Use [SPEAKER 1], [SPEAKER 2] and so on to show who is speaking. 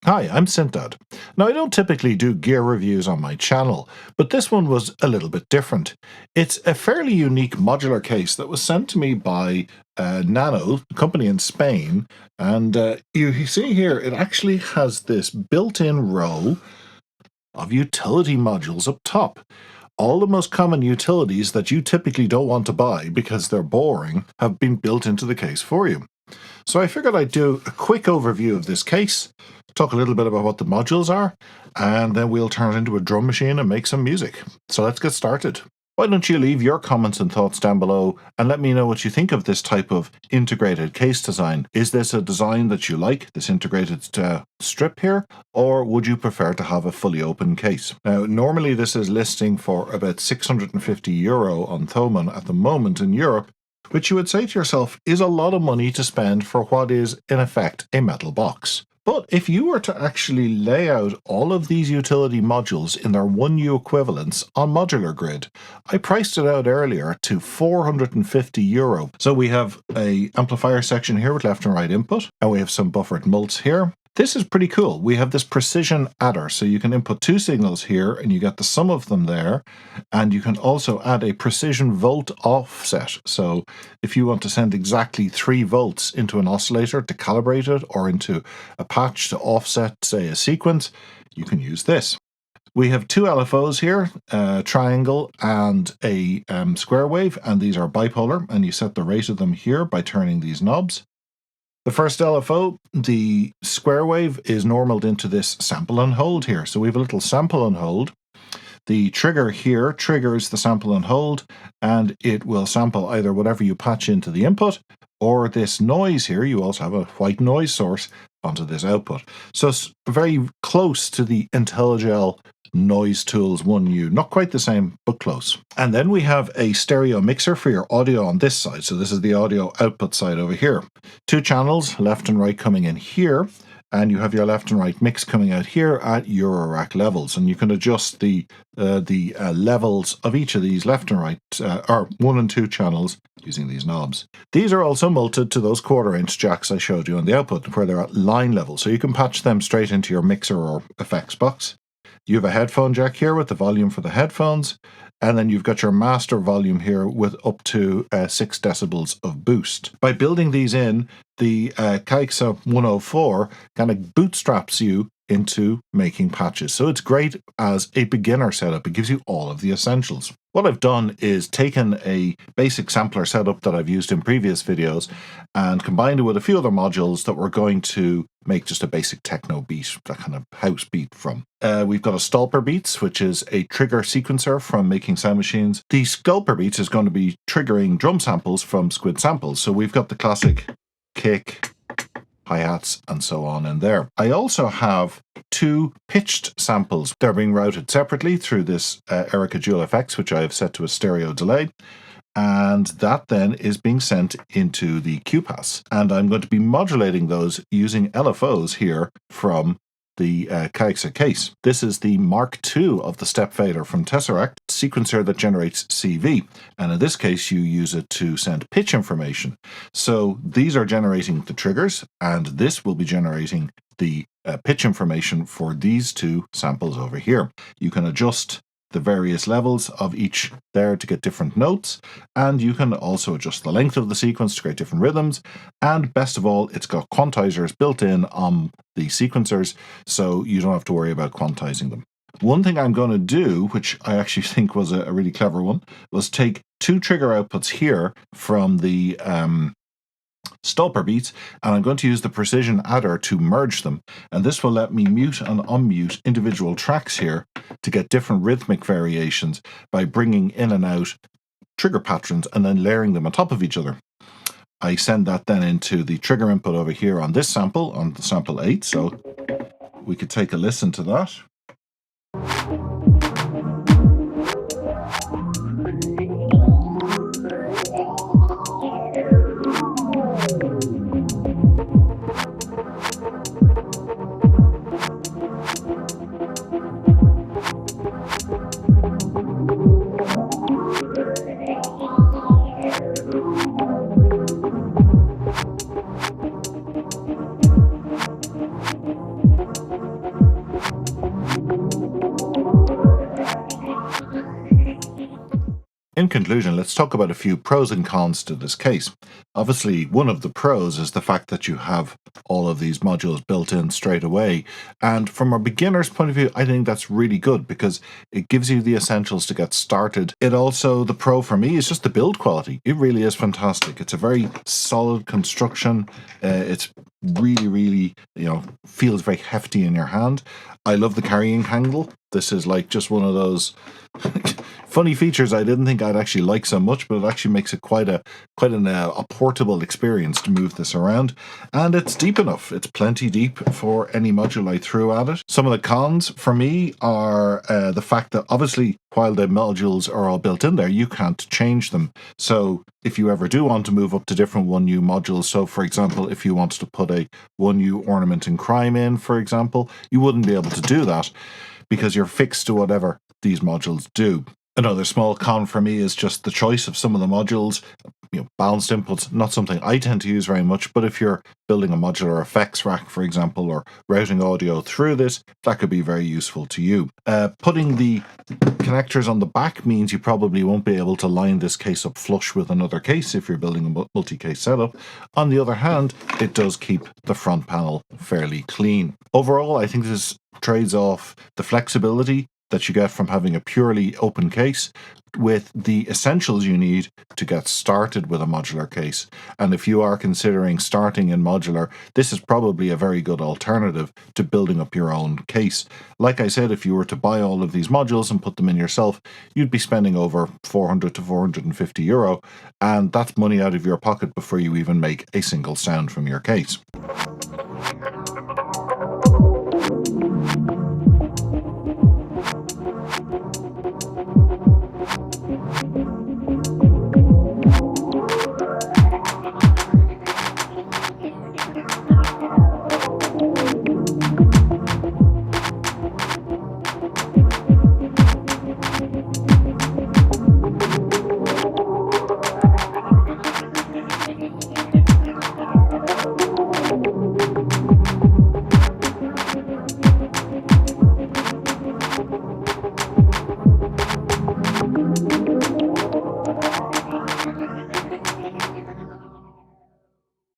[SPEAKER 1] Hi, I'm Sintad. Now, I don't typically do gear reviews on my channel, but this one was a little bit different. It's a fairly unique modular case that was sent to me by Nano, a company in Spain, and you see here it actually has this built-in row of utility modules up top. All the most common utilities that you typically don't want to buy because they're boring have been built into the case for you. So I figured I'd do a quick overview of this case, talk a little bit about what the modules are, and then we'll turn it into a drum machine and make some music. So let's get started. Why don't you leave your comments and thoughts down below and let me know what you think of this type of integrated case design. Is this a design that you like, this integrated strip here, or would you prefer to have a fully open case? Now, normally this is listing for about €650 on Thomann at the moment in Europe, which you would say to yourself is a lot of money to spend for what is, in effect, a metal box. But if you were to actually lay out all of these utility modules in their 1U equivalents on Modular Grid, I priced it out earlier to €450. So we have an amplifier section here with left and right input, and we have some buffered mults here. This is pretty cool. We have this precision adder, so you can input two signals here and you get the sum of them there, and you can also add a precision volt offset. So if you want to send exactly 3 volts into an oscillator to calibrate it, or into a patch to offset, say, a sequence, you can use this. We have 2 LFOs here, a triangle and a square wave, and these are bipolar, and you set the rate of them here by turning these knobs. The first LFO, the square wave, is normaled into this sample and hold here. So we have a little sample and hold. The trigger here triggers the sample and hold, and it will sample either whatever you patch into the input, or this noise here. You also have a white noise source onto this output. So it's very close to the IntelliGel Noise Tools 1U. Not quite the same, but close. And then we have a stereo mixer for your audio on this side. So this is the audio output side over here. 2 channels, left and right, coming in here. And you have your left and right mix coming out here at Eurorack levels. And you can adjust the levels of each of these left and right, or 1 and 2 channels, using these knobs. These are also multed to those 1/4" jacks I showed you on the output, where they're at line level. So you can patch them straight into your mixer or effects box. You have a headphone jack here with the volume for the headphones, and then you've got your master volume here with up to 6 decibels of boost. By building these in, the CAIXA 104 kind of bootstraps you into making patches. So it's great as a beginner setup. It gives you all of the essentials. What I've done is taken a basic sampler setup that I've used in previous videos and combined it with a few other modules that we're going to make just a basic techno beat, that kind of house beat from. We've got a Stolper Beats, which is a trigger sequencer from Making Sound Machines. The Stolper Beats is going to be triggering drum samples from Squid Samples. So we've got the classic kick, hi-hats, and so on in there. I also have 2 pitched samples. They're being routed separately through this Erica Dual FX, which I have set to a stereo delay. And that then is being sent into the QPass. And I'm going to be modulating those using LFOs here from the CAIXA case. This is the Mark II of the step fader from Tesseract, sequencer that generates CV. And in this case, you use it to send pitch information. So these are generating the triggers, and this will be generating the pitch information for these 2 samples over here. You can adjust the various levels of each there to get different notes, and you can also adjust the length of the sequence to create different rhythms, and best of all, it's got quantizers built in on the sequencers, so you don't have to worry about quantizing them. One thing I'm going to do, which I actually think was a really clever one, was take 2 trigger outputs here from the Stolper Beats, and I'm going to use the precision adder to merge them, and this will let me mute and unmute individual tracks here to get different rhythmic variations by bringing in and out trigger patterns and then layering them on top of each other. I send that then into the trigger input over here on this sample, on the sample 8, so we could take a listen to that. In conclusion, let's talk about a few pros and cons to this case. Obviously, one of the pros is the fact that you have all of these modules built in straight away. And from a beginner's point of view, I think that's really good because it gives you the essentials to get started. It also, the pro for me is just the build quality. It really is fantastic. It's a very solid construction. It's really, feels very hefty in your hand. I love the carrying handle. This is like just one of those funny features I didn't think I'd actually like so much, but it actually makes it quite a portable experience to move this around. And it's deep enough. It's plenty deep for any module I threw at it. Some of the cons for me are the fact that obviously while the modules are all built in there, you can't change them. So if you ever do want to move up to different 1U modules, so for example, if you wanted to put a 1U ornament in crime in, for example, you wouldn't be able to do that because you're fixed to whatever these modules do. Another small con for me is just the choice of some of the modules. Balanced inputs, not something I tend to use very much, but if you're building a modular effects rack, for example, or routing audio through this, that could be very useful to you. Putting the connectors on the back means you probably won't be able to line this case up flush with another case if you're building a multi-case setup. On the other hand, it does keep the front panel fairly clean. Overall, I think this trades off the flexibility that you get from having a purely open case with the essentials you need to get started with a modular case. And if you are considering starting in modular, this is probably a very good alternative to building up your own case. Like I said, if you were to buy all of these modules and put them in yourself, you'd be spending over 400 to 450 euro, and that's money out of your pocket before you even make a single sound from your case.